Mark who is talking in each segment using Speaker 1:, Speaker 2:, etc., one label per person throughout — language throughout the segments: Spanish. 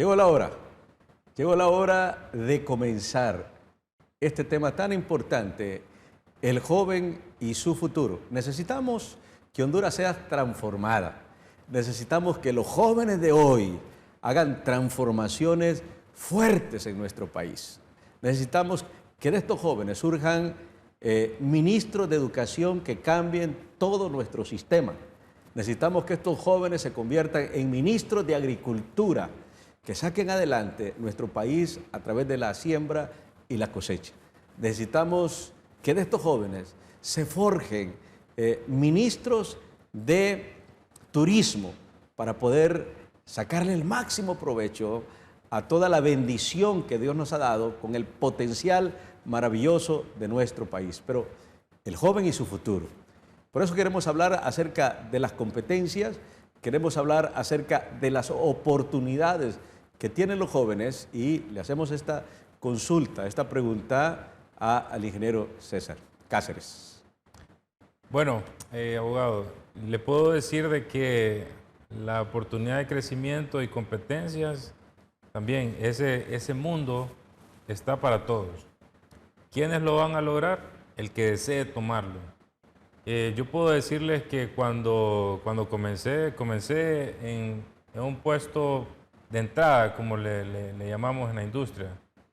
Speaker 1: Llegó la hora, llegó la hora de comenzar este tema tan importante, el joven y su futuro. Necesitamos que Honduras sea transformada. Necesitamos que los jóvenes de hoy hagan transformaciones fuertes en nuestro país. Necesitamos que de estos jóvenes surjan ministros de educación que cambien todo nuestro sistema. Necesitamos que estos jóvenes se conviertan en ministros de agricultura, que saquen adelante nuestro país a través de la siembra y la cosecha. Necesitamos que de estos jóvenes se forjen ministros de turismo para poder sacarle el máximo provecho a toda la bendición que Dios nos ha dado con el potencial maravilloso de nuestro país. Pero el joven y su futuro. Por eso queremos hablar acerca de las competencias, queremos hablar acerca de las oportunidades que tienen los jóvenes y le hacemos esta consulta, esta pregunta al ingeniero César Cáceres.
Speaker 2: Bueno, abogado, le puedo decir de que la oportunidad de crecimiento y competencias, también ese mundo está para todos. ¿Quiénes lo van a lograr? El que desee tomarlo. Yo puedo decirles que cuando comencé en un puesto de entrada, como le llamamos en la industria,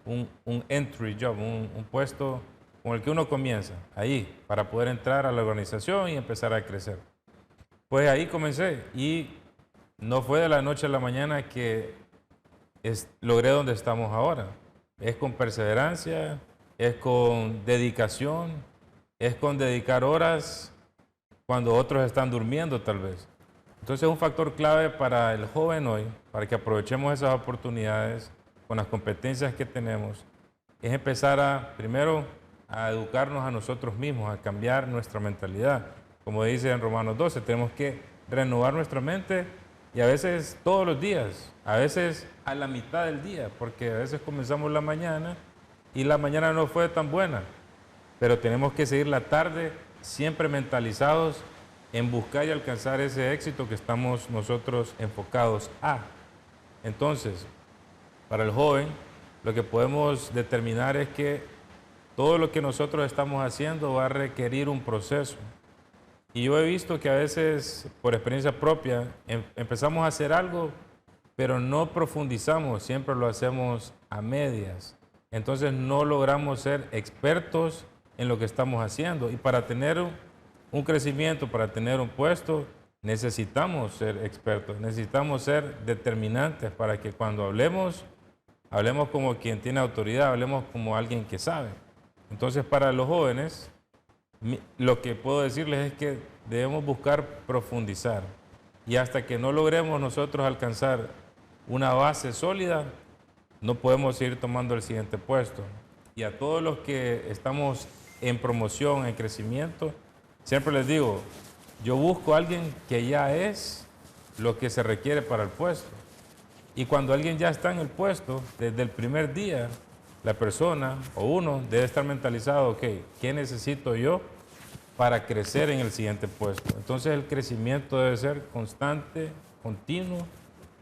Speaker 2: un entry job, un puesto con el que uno comienza, ahí, para poder entrar a la organización y empezar a crecer. Pues ahí comencé y no fue de la noche a la mañana que logré donde estamos ahora. Es con perseverancia, es con dedicación, es con dedicar horas cuando otros están durmiendo tal vez. Entonces un factor clave para el joven hoy, para que aprovechemos esas oportunidades con las competencias que tenemos, es empezar primero a educarnos a nosotros mismos, a cambiar nuestra mentalidad. Como dice en Romanos 12, tenemos que renovar nuestra mente y a veces todos los días, a veces a la mitad del día, porque a veces comenzamos la mañana y la mañana no fue tan buena, pero tenemos que seguir la tarde siempre mentalizados en buscar y alcanzar ese éxito que estamos nosotros enfocados a. Entonces, para el joven, lo que podemos determinar es que todo lo que nosotros estamos haciendo va a requerir un proceso. Y yo he visto que a veces, por experiencia propia, empezamos a hacer algo, pero no profundizamos, siempre lo hacemos a medias. Entonces no logramos ser expertos en lo que estamos haciendo. Y para tener un crecimiento, para tener un puesto, necesitamos ser expertos, necesitamos ser determinantes para que cuando hablemos como quien tiene autoridad, hablemos como alguien que sabe. Entonces, para los jóvenes, lo que puedo decirles es que debemos buscar profundizar. Y hasta que no logremos nosotros alcanzar una base sólida, no podemos seguir tomando el siguiente puesto. Y a todos los que estamos en promoción, en crecimiento, siempre les digo, yo busco a alguien que ya es lo que se requiere para el puesto. Y cuando alguien ya está en el puesto, desde el primer día, la persona o uno debe estar mentalizado, ok, ¿qué necesito yo para crecer en el siguiente puesto? Entonces el crecimiento debe ser constante, continuo,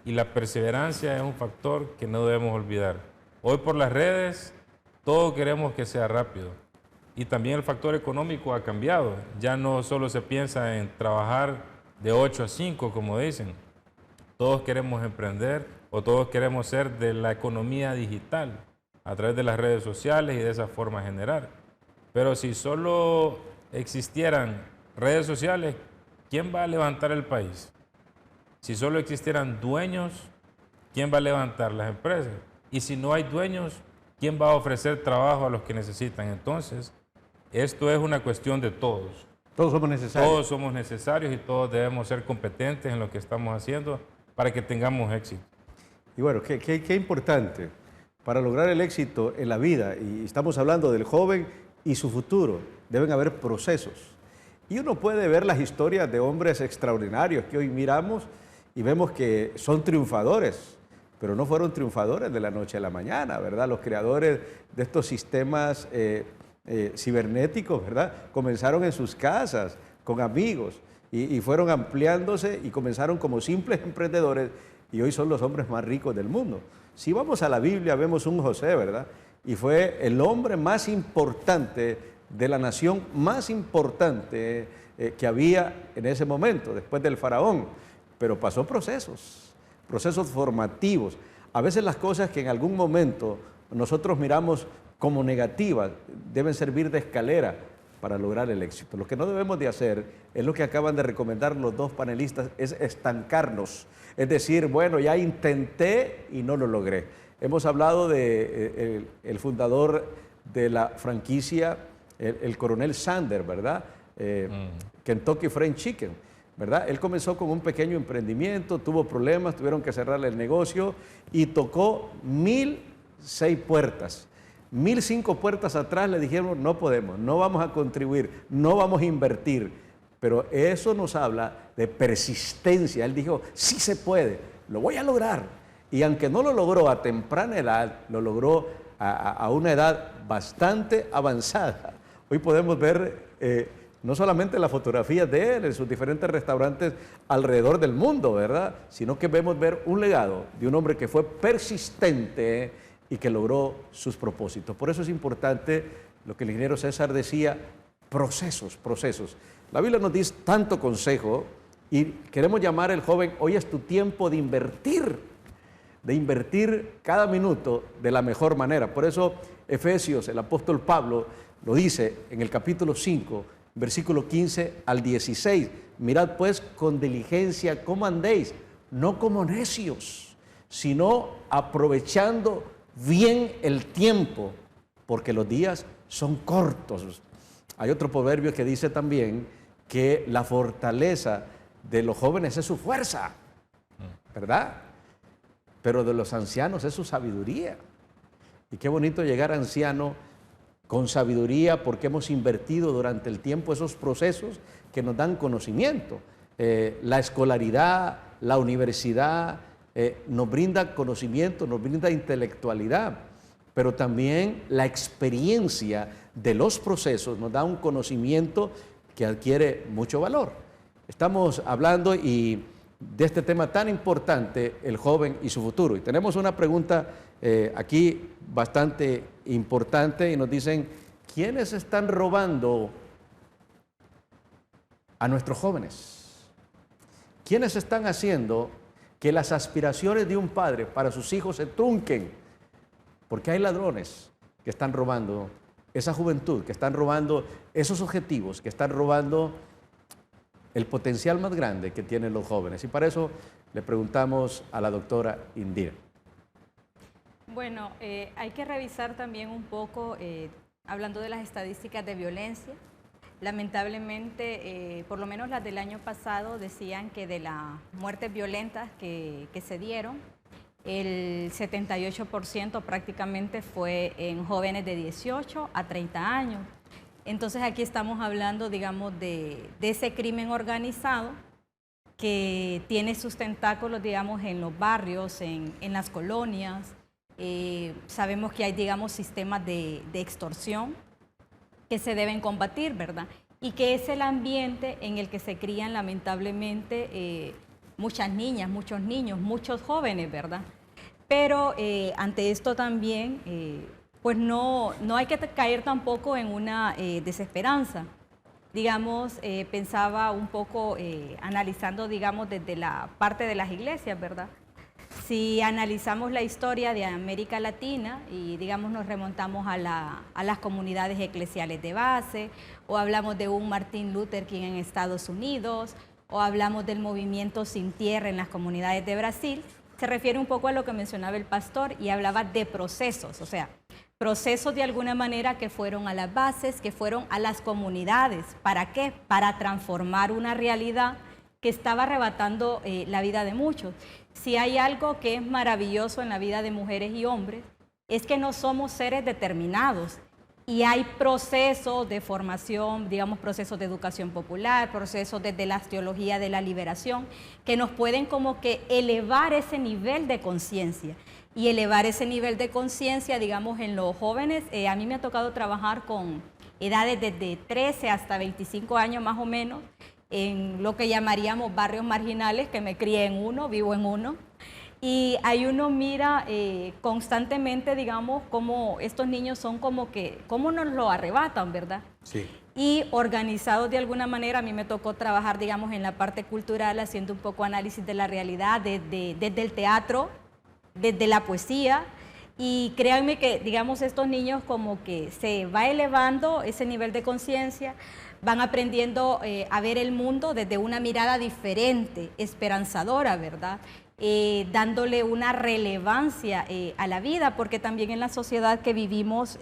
Speaker 2: y la perseverancia es un factor que no debemos olvidar. Hoy por las redes, todos queremos que sea rápido. Y también el factor económico ha cambiado. Ya no solo se piensa en trabajar de 8 a 5, como dicen. Todos queremos emprender o todos queremos ser de la economía digital a través de las redes sociales y de esa forma generar. Pero si solo existieran redes sociales, ¿quién va a levantar el país? Si solo existieran dueños, ¿quién va a levantar las empresas? Y si no hay dueños, ¿quién va a ofrecer trabajo a los que necesitan? Entonces, esto es una cuestión de todos.
Speaker 1: Todos somos necesarios.
Speaker 2: Todos somos necesarios y todos debemos ser competentes en lo que estamos haciendo para que tengamos éxito.
Speaker 1: Y bueno, qué importante para lograr el éxito en la vida, y estamos hablando del joven y su futuro, deben haber procesos. Y uno puede ver las historias de hombres extraordinarios que hoy miramos y vemos que son triunfadores, pero no fueron triunfadores de la noche a la mañana, ¿verdad? Los creadores de estos sistemas cibernéticos, ¿verdad? Comenzaron en sus casas, con amigos, y fueron ampliándose y comenzaron como simples emprendedores y hoy son los hombres más ricos del mundo. Si vamos a la Biblia, vemos un José, ¿verdad? Y fue el hombre más importante de la nación más importante que había en ese momento, después del faraón. Pero pasó procesos formativos. A veces las cosas que en algún momento nosotros miramos como negativas deben servir de escalera para lograr el éxito. Lo que no debemos de hacer es lo que acaban de recomendar los dos panelistas, es estancarnos. Es decir, bueno, ya intenté y no lo logré. Hemos hablado de el fundador de la franquicia, el coronel Sanders, ¿verdad? Kentucky Fried Chicken, ¿verdad? Él comenzó con un pequeño emprendimiento, tuvo problemas, tuvieron que cerrarle el negocio y tocó 1,006 puertas. 1,005 puertas atrás le dijeron, no podemos, no vamos a contribuir, no vamos a invertir. Pero eso nos habla de persistencia. Él dijo, sí se puede, lo voy a lograr. Y aunque no lo logró a temprana edad, lo logró a una edad bastante avanzada. Hoy podemos ver no solamente las fotografías de él en sus diferentes restaurantes alrededor del mundo, ¿verdad? Sino que vemos ver un legado de un hombre que fue persistente y que logró sus propósitos. Por eso es importante lo que el ingeniero César decía, procesos. La Biblia nos dice tanto consejo y queremos llamar al joven, hoy es tu tiempo de invertir cada minuto de la mejor manera. Por eso Efesios, el apóstol Pablo, lo dice en el capítulo 5, versículo 15 al 16. Mirad pues con diligencia cómo andéis, no como necios, sino aprovechando bien el tiempo, porque los días son cortos. Hay otro proverbio que dice también que la fortaleza de los jóvenes es su fuerza, ¿verdad? Pero de los ancianos es su sabiduría. Y qué bonito llegar anciano con sabiduría, porque hemos invertido durante el tiempo esos procesos que nos dan conocimiento. La escolaridad, la universidad nos brinda conocimiento, nos brinda intelectualidad, pero también la experiencia de los procesos nos da un conocimiento que adquiere mucho valor. Estamos hablando de este tema tan importante, el joven y su futuro. Y tenemos una pregunta aquí bastante importante y nos dicen, ¿quiénes están robando a nuestros jóvenes? ¿Quiénes están haciendo que las aspiraciones de un padre para sus hijos se trunquen? Porque hay ladrones que están robando esa juventud, que están robando esos objetivos, que están robando el potencial más grande que tienen los jóvenes. Y para eso le preguntamos a la doctora Indira.
Speaker 3: Bueno, hay que revisar también un poco, hablando de las estadísticas de violencia. Lamentablemente, por lo menos las del año pasado decían que de las muertes violentas que se dieron, el 78% prácticamente fue en jóvenes de 18 a 30 años. Entonces aquí estamos hablando, digamos, de ese crimen organizado que tiene sus tentáculos, digamos, en los barrios, en las colonias. Sabemos que hay, digamos, sistemas de extorsión que se deben combatir, ¿verdad? Y que es el ambiente en el que se crían, lamentablemente, muchas niñas, muchos niños, muchos jóvenes, ¿verdad? Pero ante esto también, pues no hay que caer tampoco en una desesperanza. Digamos, pensaba un poco, analizando, digamos, desde la parte de las iglesias, ¿verdad? Si analizamos la historia de América Latina y, digamos, nos remontamos a las comunidades eclesiales de base, o hablamos de un Martin Luther King en Estados Unidos, o hablamos del movimiento Sin Tierra en las comunidades de Brasil, se refiere un poco a lo que mencionaba el pastor y hablaba de procesos, o sea, procesos de alguna manera que fueron a las bases, que fueron a las comunidades. ¿Para qué? Para transformar una realidad que estaba arrebatando la vida de muchos. Si hay algo que es maravilloso en la vida de mujeres y hombres, es que no somos seres determinados y hay procesos de formación, digamos, procesos de educación popular, procesos desde la teología de la liberación, que nos pueden como que elevar ese nivel de conciencia. Y elevar ese nivel de conciencia, digamos, en los jóvenes. A mí me ha tocado trabajar con edades desde 13 hasta 25 años más o menos, en lo que llamaríamos barrios marginales, que me crié en uno, vivo en uno. Y ahí uno mira constantemente, digamos, cómo estos niños son como que, cómo nos lo arrebatan, ¿verdad?
Speaker 1: Sí.
Speaker 3: Y organizados de alguna manera. A mí me tocó trabajar, digamos, en la parte cultural, haciendo un poco análisis de la realidad, desde el teatro, desde la poesía. Y créanme que, digamos, estos niños como que se va elevando ese nivel de conciencia, van aprendiendo a ver el mundo desde una mirada diferente, esperanzadora, ¿verdad? Dándole una relevancia a la vida, porque también en la sociedad que vivimos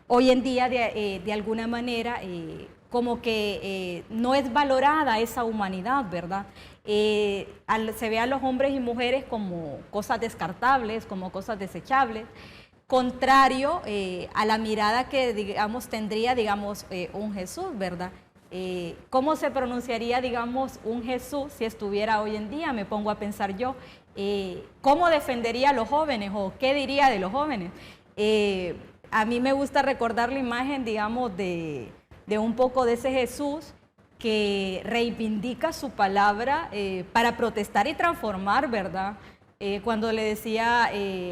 Speaker 3: hoy en día, de alguna manera, como que no es valorada esa humanidad, ¿verdad? Se ve a los hombres y mujeres como cosas descartables, como cosas desechables, contrario a la mirada que, digamos, tendría, digamos, un Jesús, ¿verdad? ¿Cómo se pronunciaría, digamos, un Jesús si estuviera hoy en día? Me pongo a pensar yo. ¿Cómo defendería a los jóvenes o qué diría de los jóvenes? A mí me gusta recordar la imagen, digamos, de un poco de ese Jesús que reivindica su palabra para protestar y transformar, ¿verdad? Cuando le decía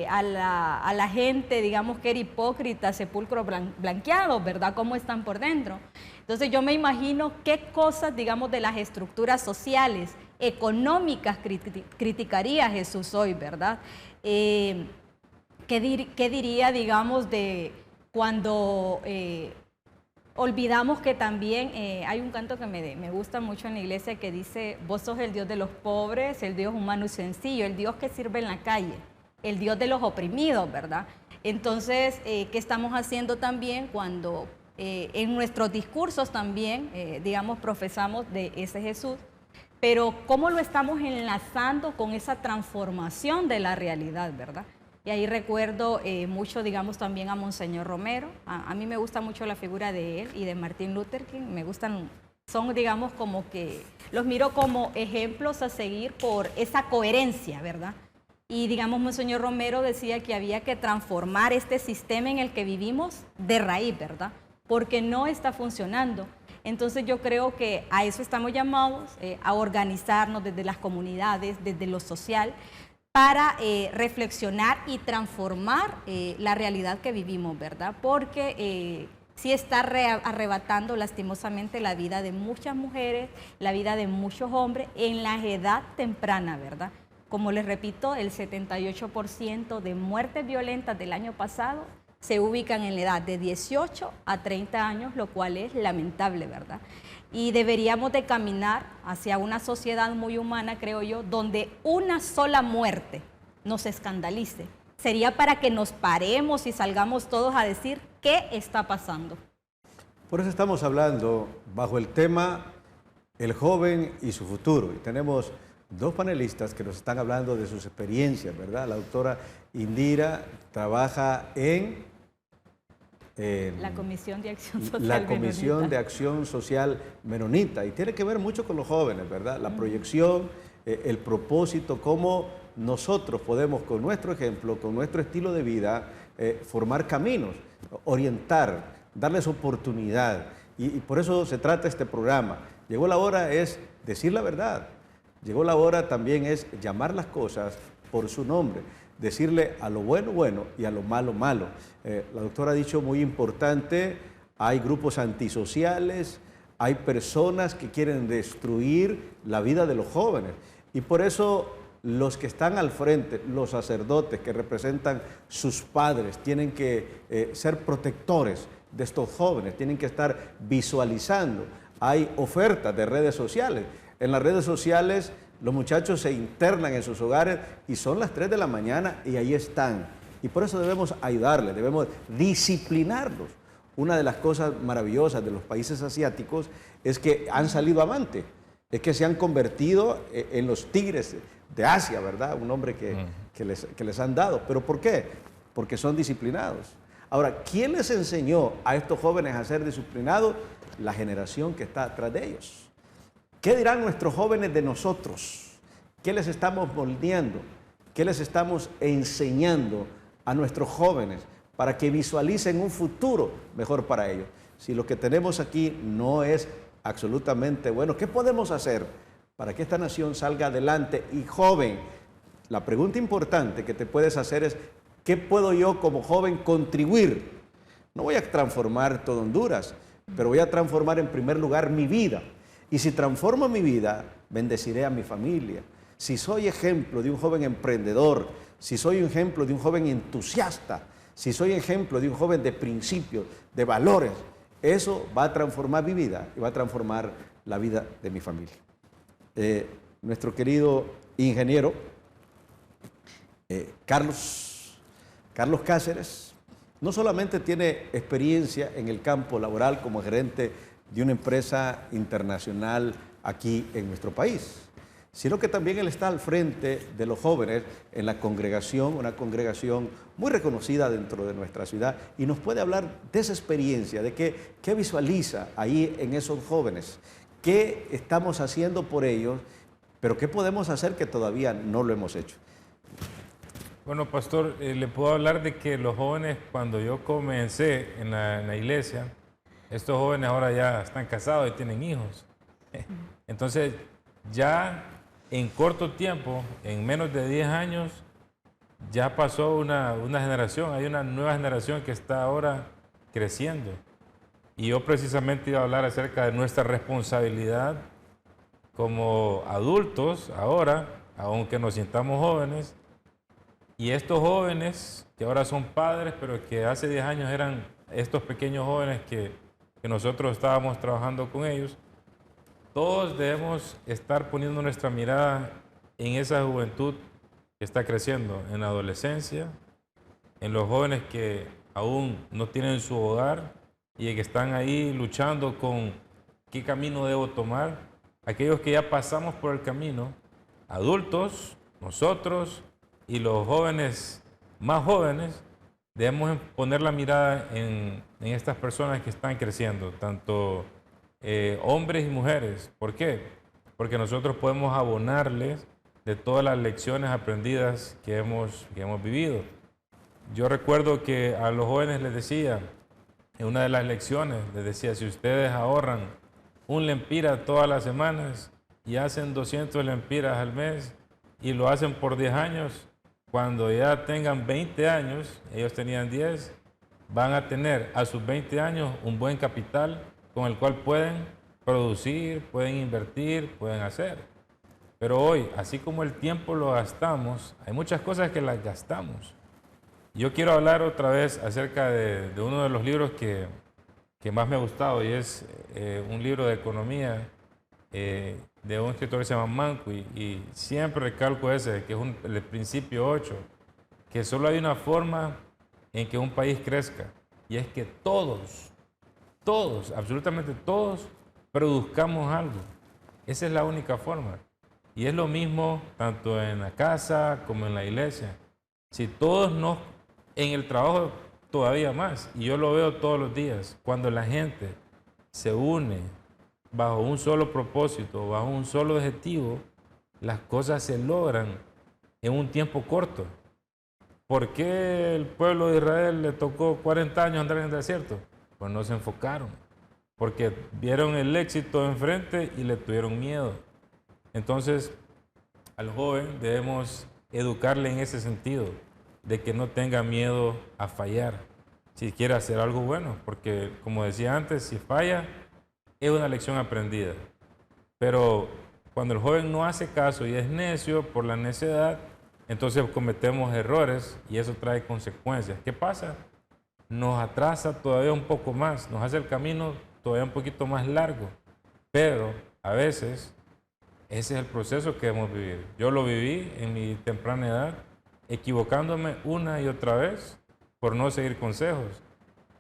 Speaker 3: a la gente, digamos, que era hipócrita, sepulcro blanqueado, ¿verdad? ¿Cómo están por dentro? Entonces yo me imagino qué cosas, digamos, de las estructuras sociales, económicas, criticaría Jesús hoy, ¿verdad? ¿Qué diría, digamos, de cuando olvidamos que también hay un canto que me gusta mucho en la iglesia que dice: vos sos el Dios de los pobres, el Dios humano y sencillo, el Dios que sirve en la calle, el Dios de los oprimidos, ¿verdad? Entonces, ¿qué estamos haciendo también cuando en nuestros discursos también, digamos, profesamos de ese Jesús? Pero ¿cómo lo estamos enlazando con esa transformación de la realidad, verdad? Y ahí recuerdo mucho, digamos, también a Monseñor Romero. A mí me gusta mucho la figura de él y de Martin Luther King. Me gustan, son, digamos, como que los miro como ejemplos a seguir por esa coherencia, ¿verdad? Y, digamos, Monseñor Romero decía que había que transformar este sistema en el que vivimos de raíz, ¿verdad? Porque no está funcionando. Entonces yo creo que a eso estamos llamados, a organizarnos desde las comunidades, desde lo social, para reflexionar y transformar la realidad que vivimos, ¿verdad? Porque sí está arrebatando lastimosamente la vida de muchas mujeres, la vida de muchos hombres en la edad temprana, ¿verdad? Como les repito, el 78% de muertes violentas del año pasado se ubican en la edad de 18 a 30 años, lo cual es lamentable, ¿verdad? Y deberíamos de caminar hacia una sociedad muy humana, creo yo, donde una sola muerte nos escandalice. Sería para que nos paremos y salgamos todos a decir qué está pasando.
Speaker 1: Por eso estamos hablando bajo el tema el joven y su futuro. Y tenemos dos panelistas que nos están hablando de sus experiencias, ¿verdad? La doctora Indira trabaja en
Speaker 3: la Comisión de Acción Social
Speaker 1: La Comisión
Speaker 3: Menonita.
Speaker 1: de Acción Social Menonita, y tiene que ver mucho con los jóvenes, ¿verdad? La proyección, el propósito, cómo nosotros podemos, con nuestro ejemplo, con nuestro estilo de vida, formar caminos, orientar, darles oportunidad. Y por eso se trata este programa. Llegó la hora es decir la verdad. Llegó la hora también es llamar las cosas por su nombre, decirle a lo bueno, bueno, y a lo malo, malo. La doctora ha dicho muy importante, hay grupos antisociales, hay personas que quieren destruir la vida de los jóvenes. Y por eso los que están al frente, los sacerdotes que representan sus padres, tienen que ser protectores de estos jóvenes, tienen que estar visualizando. Hay ofertas de redes sociales. En las redes sociales los muchachos se internan en sus hogares y son las 3 de la mañana y ahí están. Y por eso debemos ayudarles, debemos disciplinarlos. Una de las cosas maravillosas de los países asiáticos es que han salido avantes, es que se han convertido en los tigres de Asia, ¿verdad? Un nombre que les han dado. ¿Pero por qué? Porque son disciplinados. Ahora, ¿quién les enseñó a estos jóvenes a ser disciplinados? La generación que está atrás de ellos. ¿Qué dirán nuestros jóvenes de nosotros? ¿Qué les estamos moldeando? ¿Qué les estamos enseñando a nuestros jóvenes para que visualicen un futuro mejor para ellos? Si lo que tenemos aquí no es absolutamente bueno, ¿qué podemos hacer para que esta nación salga adelante y joven? La pregunta importante que te puedes hacer es, ¿qué puedo yo como joven contribuir? No voy a transformar todo Honduras, pero voy a transformar en primer lugar mi vida. Y si transformo mi vida, bendeciré a mi familia. Si soy ejemplo de un joven emprendedor, si soy un ejemplo de un joven entusiasta, si soy ejemplo de un joven de principios, de valores, eso va a transformar mi vida y va a transformar la vida de mi familia. Nuestro querido ingeniero Carlos Cáceres no solamente tiene experiencia en el campo laboral como gerente de una empresa internacional aquí en nuestro país, sino que también él está al frente de los jóvenes en la congregación, una congregación muy reconocida dentro de nuestra ciudad, y nos puede hablar de esa experiencia, de qué visualiza ahí en esos jóvenes, qué estamos haciendo por ellos, pero qué podemos hacer que todavía no lo hemos hecho.
Speaker 2: Bueno, pastor, le puedo hablar de que los jóvenes, cuando yo comencé en la iglesia, estos jóvenes ahora ya están casados y tienen hijos. Entonces, ya en corto tiempo, en menos de 10 años, ya pasó una generación, hay una nueva generación que está ahora creciendo. Y yo precisamente iba a hablar acerca de nuestra responsabilidad como adultos ahora, aunque nos sintamos jóvenes, y estos jóvenes que ahora son padres, pero que hace 10 años eran estos pequeños jóvenes que nosotros estábamos trabajando con ellos, todos debemos estar poniendo nuestra mirada en esa juventud que está creciendo, en la adolescencia, en los jóvenes que aún no tienen su hogar y que están ahí luchando con qué camino debo tomar, aquellos que ya pasamos por el camino, adultos, nosotros y los jóvenes más jóvenes, debemos poner la mirada en estas personas que están creciendo, tanto hombres y mujeres. ¿Por qué? Porque nosotros podemos abonarles de todas las lecciones aprendidas que hemos vivido. Yo recuerdo que a los jóvenes les decía, en una de las lecciones, les decía, si ustedes ahorran un lempira todas las semanas y hacen 200 lempiras al mes y lo hacen por 10 años, cuando ya tengan 20 años, ellos tenían 10, van a tener a sus 20 años un buen capital con el cual pueden producir, pueden invertir, pueden hacer. Pero hoy, así como el tiempo lo gastamos, hay muchas cosas que las gastamos. Yo quiero hablar otra vez acerca de uno de los libros que más me ha gustado, y es un libro de economía de un escritor que se llama Manco, y siempre recalco ese, que es el principio 8, que solo hay una forma en que un país crezca, y es que todos, absolutamente todos, produzcamos algo. Esa es la única forma. Y es lo mismo tanto en la casa como en la iglesia. Si todos en el trabajo todavía más, y yo lo veo todos los días, cuando la gente se une bajo un solo propósito, bajo un solo objetivo, las cosas se logran en un tiempo corto. ¿Por qué el pueblo de Israel le tocó 40 años andar en el desierto? Pues no se enfocaron, porque vieron el éxito enfrente y le tuvieron miedo. Entonces, al joven debemos educarle en ese sentido, de que no tenga miedo a fallar, si quiere hacer algo bueno, porque como decía antes, si falla, es una lección aprendida. Pero cuando el joven no hace caso y es necio por la necedad, entonces cometemos errores y eso trae consecuencias. ¿Qué pasa? Nos atrasa todavía un poco más, nos hace el camino todavía un poquito más largo, pero a veces ese es el proceso que debemos vivir. Yo lo viví en mi temprana edad, equivocándome una y otra vez por no seguir consejos.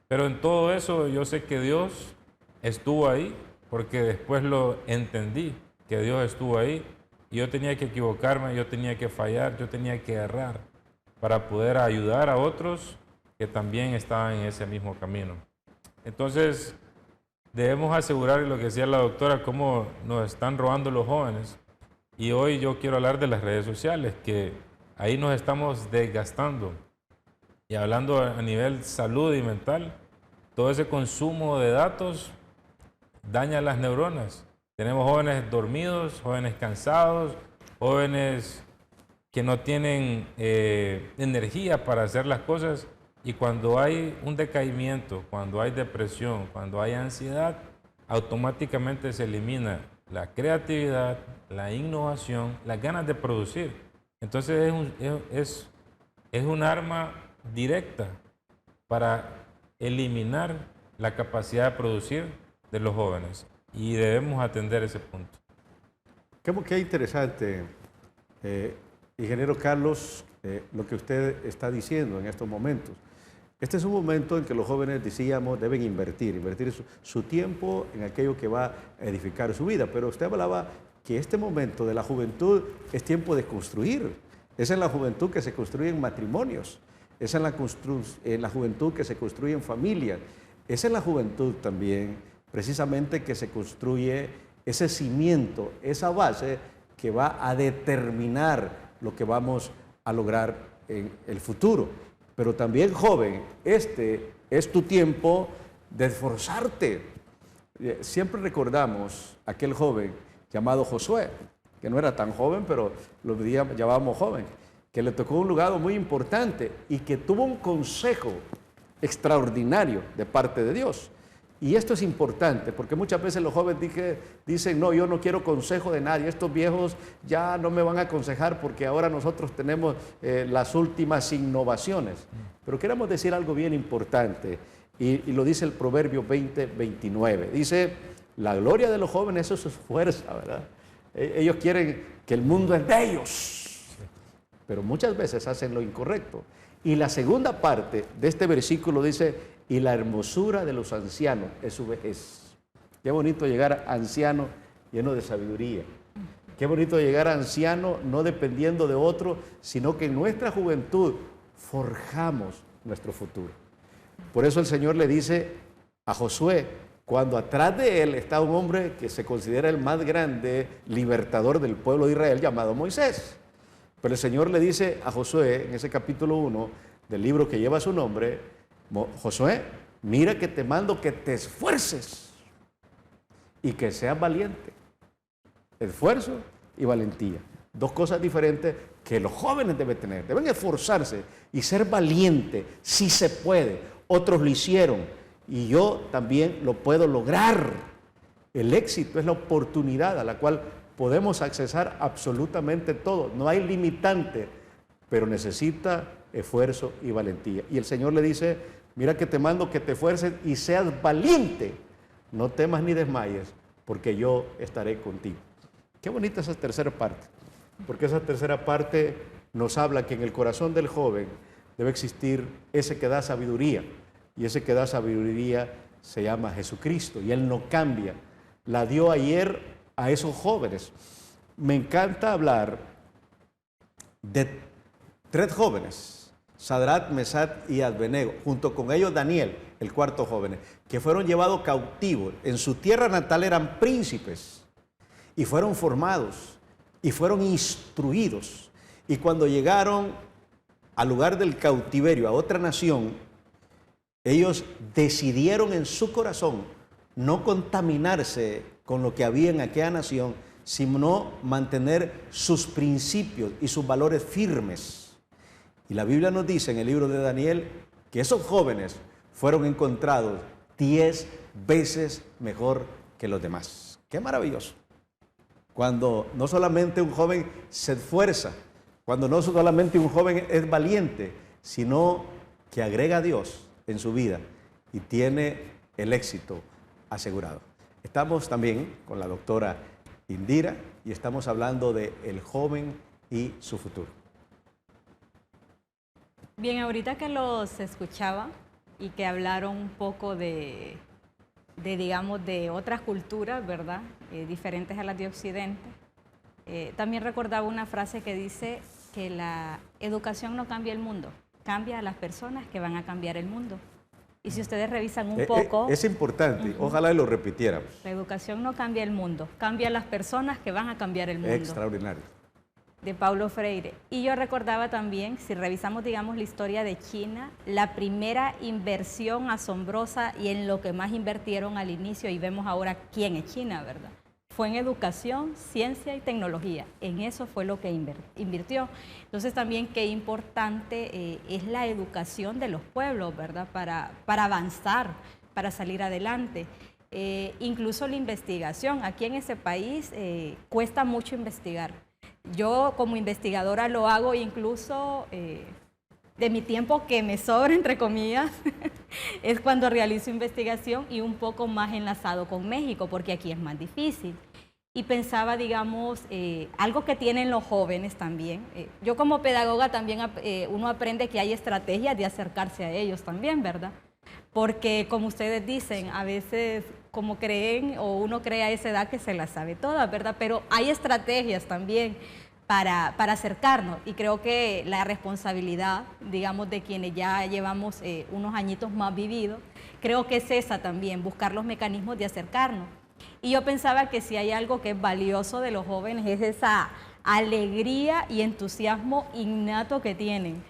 Speaker 2: Pero en todo eso yo sé que Dios estuvo ahí, porque después lo entendí, que Dios estuvo ahí, y yo tenía que equivocarme, yo tenía que fallar, yo tenía que errar, para poder ayudar a otros que también estaban en ese mismo camino. Entonces, debemos asegurar, lo que decía la doctora, cómo nos están robando los jóvenes. Y hoy yo quiero hablar de las redes sociales, que ahí nos estamos desgastando. Y hablando a nivel salud y mental, todo ese consumo de datos daña las neuronas. Tenemos jóvenes dormidos, jóvenes cansados, jóvenes que no tienen energía para hacer las cosas, y cuando hay un decaimiento, cuando hay depresión, cuando hay ansiedad, automáticamente se elimina la creatividad, la innovación, las ganas de producir. Entonces es un arma directa para eliminar la capacidad de producir de los jóvenes, y debemos atender ese punto.
Speaker 1: Qué interesante, ingeniero Carlos, lo que usted está diciendo en estos momentos. Este es un momento en que los jóvenes, decíamos, deben invertir su tiempo en aquello que va a edificar su vida. Pero usted hablaba que este momento de la juventud es tiempo de construir. Es en la juventud que se construyen matrimonios. Es en la juventud que se construyen familias. Es en la juventud también, precisamente, que se construye ese cimiento, esa base que va a determinar lo que vamos a lograr en el futuro. Pero también, joven, este es tu tiempo de esforzarte. Siempre recordamos a aquel joven llamado Josué, que no era tan joven, pero lo llamábamos joven, que le tocó un lugar muy importante y que tuvo un consejo extraordinario de parte de Dios. Y esto es importante, porque muchas veces los jóvenes dicen, no, yo no quiero consejo de nadie, estos viejos ya no me van a aconsejar porque ahora nosotros tenemos las últimas innovaciones. Pero queremos decir algo bien importante, y lo dice el Proverbio 20:29. Dice, la gloria de los jóvenes es su fuerza, ¿verdad? Ellos quieren que el mundo es de ellos, pero muchas veces hacen lo incorrecto. Y la segunda parte de este versículo dice, y la hermosura de los ancianos es su vejez. Qué bonito llegar anciano lleno de sabiduría. Qué bonito llegar anciano no dependiendo de otro, sino que en nuestra juventud forjamos nuestro futuro. Por eso el Señor le dice a Josué, cuando atrás de él está un hombre que se considera el más grande libertador del pueblo de Israel, llamado Moisés. Pero el Señor le dice a Josué, en ese capítulo 1 del libro que lleva su nombre, Josué, mira que te mando que te esfuerces y que seas valiente. Esfuerzo y valentía. Dos cosas diferentes que los jóvenes deben tener. Deben esforzarse y ser valiente, si se puede. Otros lo hicieron y yo también lo puedo lograr. El éxito es la oportunidad a la cual podemos accesar absolutamente todo. No hay limitante, pero necesita esfuerzo y valentía. Y el Señor le dice, mira que te mando que te esfuerces y seas valiente. No temas ni desmayes, porque yo estaré contigo. Qué bonita esa tercera parte, porque esa tercera parte nos habla que en el corazón del joven debe existir ese que da sabiduría, y ese que da sabiduría se llama Jesucristo, y Él no cambia. La dio ayer a esos jóvenes. Me encanta hablar de 3 jóvenes, Sadrach, Mesach y Abednego, junto con ellos Daniel, el cuarto joven, que fueron llevados cautivos. En su tierra natal eran príncipes y fueron formados y fueron instruidos. Y cuando llegaron al lugar del cautiverio, a otra nación, ellos decidieron en su corazón no contaminarse con lo que había en aquella nación, sino mantener sus principios y sus valores firmes. Y la Biblia nos dice en el libro de Daniel que esos jóvenes fueron encontrados 10 veces mejor que los demás. ¡Qué maravilloso! Cuando no solamente un joven se esfuerza, cuando no solamente un joven es valiente, sino que agrega a Dios en su vida y tiene el éxito asegurado. Estamos también con la doctora Indira y estamos hablando de el joven y su futuro.
Speaker 3: Bien, ahorita que los escuchaba y que hablaron un poco digamos, de otras culturas, ¿verdad? Diferentes a las de Occidente. También recordaba una frase que dice que la educación no cambia el mundo, cambia a las personas que van a cambiar el mundo. Y si ustedes revisan un poco...
Speaker 1: Es importante, ojalá lo repitiéramos.
Speaker 3: La educación no cambia el mundo, cambia a las personas que van a cambiar el mundo.
Speaker 1: Extraordinario.
Speaker 3: De Paulo Freire. Y yo recordaba también, si revisamos, digamos, la historia de China, la primera inversión asombrosa y en lo que más invirtieron al inicio, y vemos ahora quién es China, ¿verdad? fue en educación, ciencia y tecnología. En eso fue lo que invirtió. Entonces también qué importante es la educación de los pueblos, ¿verdad? Para avanzar, para salir adelante. Incluso la investigación. Aquí en ese país cuesta mucho investigar. Yo como investigadora lo hago incluso de mi tiempo que me sobra, entre comillas, es cuando realizo investigación y un poco más enlazado con México, porque aquí es más difícil. Y pensaba, digamos, algo que tienen los jóvenes también. Yo como pedagoga también uno aprende que hay estrategias de acercarse a ellos también, ¿verdad? Porque como ustedes dicen, a veces como creen o uno cree a esa edad que se la sabe toda, ¿verdad? Pero hay estrategias también para acercarnos, y creo que la responsabilidad, digamos, de quienes ya llevamos unos añitos más vividos, creo que es esa también, buscar los mecanismos de acercarnos. Y yo pensaba que si hay algo que es valioso de los jóvenes es esa alegría y entusiasmo innato que tienen.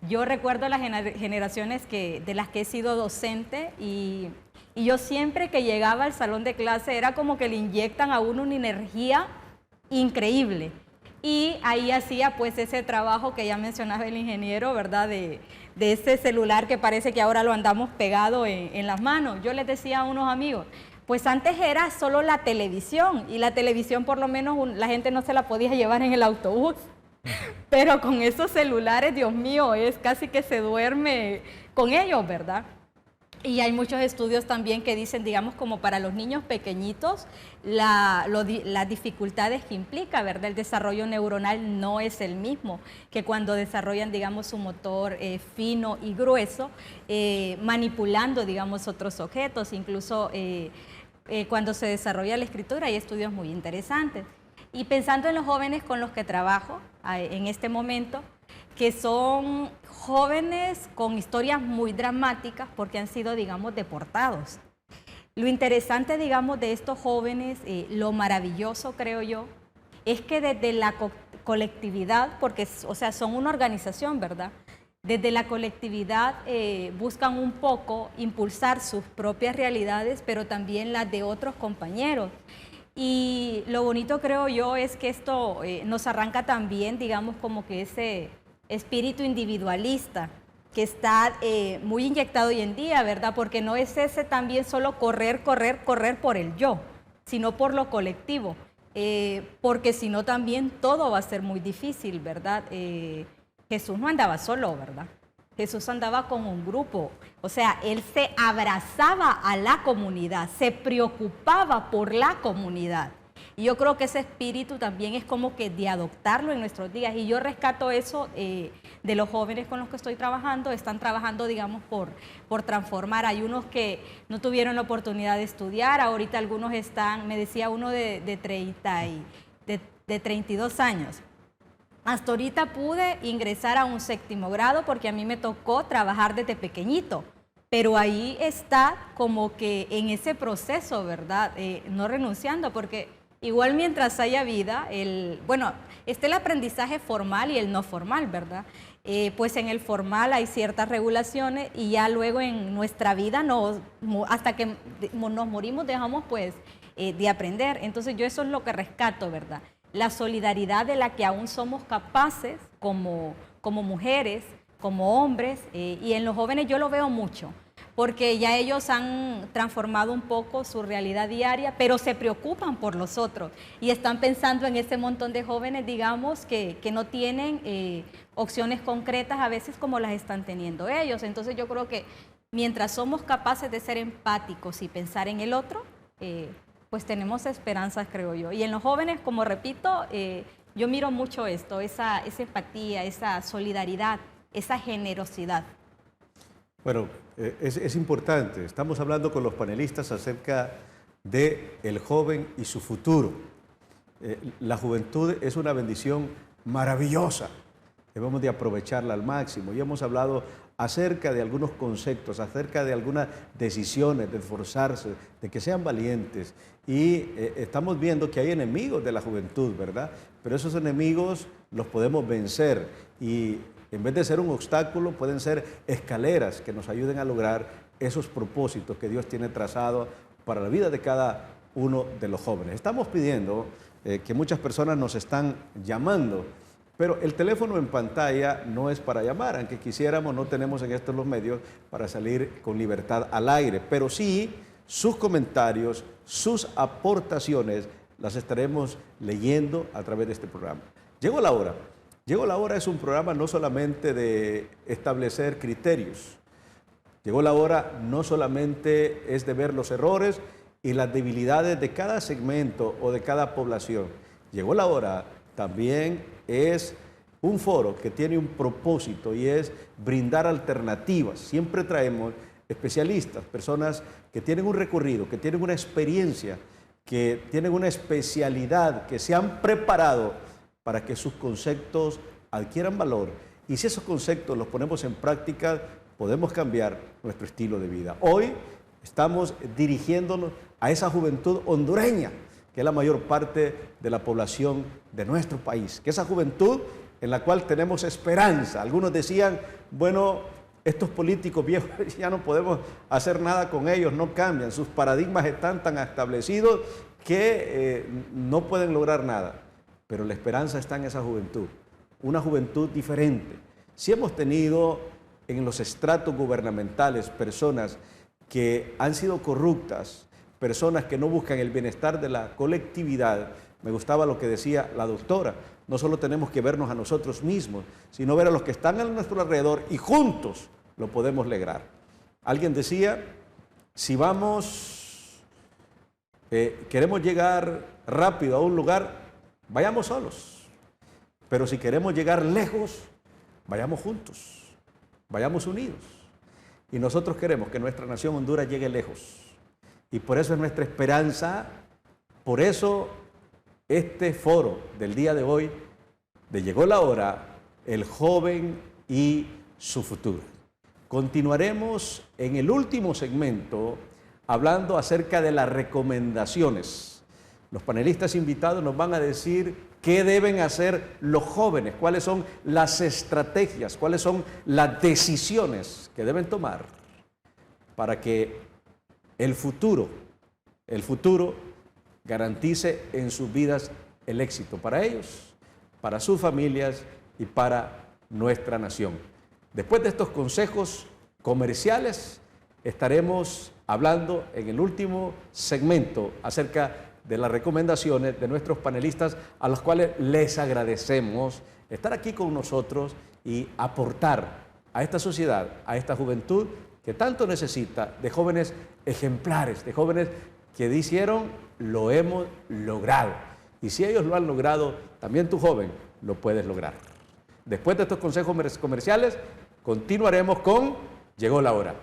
Speaker 3: Yo recuerdo las generaciones de las que he sido docente y yo siempre que llegaba al salón de clase era como que le inyectan a uno una energía increíble. Y ahí hacía pues ese trabajo que ya mencionaba el ingeniero, ¿verdad? De ese celular que parece que ahora lo andamos pegado en las manos. Yo les decía a unos amigos, pues antes era solo la televisión, y la televisión por lo menos la gente no se la podía llevar en el autobús. Pero con esos celulares, Dios mío, es casi que se duerme con ellos, ¿verdad? Y hay muchos estudios también que dicen, digamos, como para los niños pequeñitos, las dificultades que implica, ¿verdad? El desarrollo neuronal no es el mismo que cuando desarrollan, digamos, su motor fino y grueso, manipulando, digamos, otros objetos. Incluso cuando se desarrolla la escritura hay estudios muy interesantes. Y pensando en los jóvenes con los que trabajo en este momento, que son jóvenes con historias muy dramáticas porque han sido, digamos, deportados. Lo interesante, digamos, de estos jóvenes, lo maravilloso, creo yo, es que desde la colectividad, porque, o sea, son una organización, ¿verdad? Desde la colectividad buscan un poco impulsar sus propias realidades, pero también las de otros compañeros. Y lo bonito, creo yo, es que esto nos arranca también, digamos, como que ese espíritu individualista que está muy inyectado hoy en día, ¿verdad? Porque no es ese también solo correr por el yo, sino por lo colectivo, porque si no también todo va a ser muy difícil, ¿verdad? Jesús no andaba solo, ¿verdad? Jesús andaba con un grupo, o sea, él se abrazaba a la comunidad, se preocupaba por la comunidad. Y yo creo que ese espíritu también es como que de adoptarlo en nuestros días. Y yo rescato eso de los jóvenes con los que estoy trabajando. Están trabajando, digamos, por transformar. Hay unos que no tuvieron la oportunidad de estudiar. Ahorita algunos están, me decía uno de 32 años. Hasta ahorita pude ingresar a un 7º grado porque a mí me tocó trabajar desde pequeñito. Pero ahí está como que en ese proceso, ¿verdad? No renunciando, porque igual mientras haya vida, está el aprendizaje formal y el no formal, ¿verdad? Pues en el formal hay ciertas regulaciones y ya luego en nuestra vida, hasta que nos morimos, dejamos pues de aprender. Entonces yo eso es lo que rescato, ¿verdad? La solidaridad de la que aún somos capaces como mujeres, como hombres, y en los jóvenes yo lo veo mucho, porque ya ellos han transformado un poco su realidad diaria, pero se preocupan por los otros y están pensando en ese montón de jóvenes, digamos, que no tienen opciones concretas a veces como las están teniendo ellos. Entonces yo creo que mientras somos capaces de ser empáticos y pensar en el otro, pues tenemos esperanzas, creo yo. Y en los jóvenes, como repito, yo miro mucho esto, esa empatía, esa solidaridad, esa generosidad.
Speaker 1: Bueno, es importante. Estamos hablando con los panelistas acerca del joven y su futuro. La juventud es una bendición maravillosa. Debemos de aprovecharla al máximo. Y hemos hablado acerca de algunos conceptos, acerca de algunas decisiones, de esforzarse, de que sean valientes. Y estamos viendo que hay enemigos de la juventud, ¿verdad? Pero esos enemigos los podemos vencer y en vez de ser un obstáculo, pueden ser escaleras que nos ayuden a lograr esos propósitos que Dios tiene trazado para la vida de cada uno de los jóvenes. Estamos pidiendo que muchas personas nos están llamando, pero el teléfono en pantalla no es para llamar, aunque quisiéramos, no tenemos en estos los medios para salir con libertad al aire, pero sí sus comentarios, sus aportaciones las estaremos leyendo a través de este programa. Llegó la hora. Llegó la hora es un programa no solamente de establecer criterios. Llegó la hora no solamente es de ver los errores y las debilidades de cada segmento o de cada población. Llegó la hora también es un foro que tiene un propósito y es brindar alternativas. Siempre traemos especialistas, personas que tienen un recorrido, que tienen una experiencia, que tienen una especialidad, que se han preparado para que sus conceptos adquieran valor. Y si esos conceptos los ponemos en práctica, podemos cambiar nuestro estilo de vida. Hoy estamos dirigiéndonos a esa juventud hondureña, que es la mayor parte de la población de nuestro país, que esa juventud en la cual tenemos esperanza. Algunos decían, bueno, estos políticos viejos ya no podemos hacer nada con ellos, no cambian, sus paradigmas están tan establecidos que no pueden lograr nada. Pero la esperanza está en esa juventud, una juventud diferente. Si hemos tenido en los estratos gubernamentales personas que han sido corruptas, personas que no buscan el bienestar de la colectividad, me gustaba lo que decía la doctora, no solo tenemos que vernos a nosotros mismos, sino ver a los que están a nuestro alrededor y juntos lo podemos lograr. Alguien decía, si queremos llegar rápido a un lugar, vayamos solos, pero si queremos llegar lejos, vayamos juntos, vayamos unidos. Y nosotros queremos que nuestra nación Honduras llegue lejos. Y por eso es nuestra esperanza, por eso este foro del día de hoy, de Llegó la Hora, el joven y su futuro. Continuaremos en el último segmento hablando acerca de las recomendaciones. Los panelistas invitados nos van a decir qué deben hacer los jóvenes, cuáles son las estrategias, cuáles son las decisiones que deben tomar para que el futuro garantice en sus vidas el éxito para ellos, para sus familias y para nuestra nación. Después de estos consejos comerciales, estaremos hablando en el último segmento acerca de las recomendaciones de nuestros panelistas, a los cuales les agradecemos estar aquí con nosotros y aportar a esta sociedad, a esta juventud que tanto necesita de jóvenes ejemplares, de jóvenes que dijeron, lo hemos logrado. Y si ellos lo han logrado, también tú joven lo puedes lograr. Después de estos consejos comerciales, continuaremos con Llegó la Hora.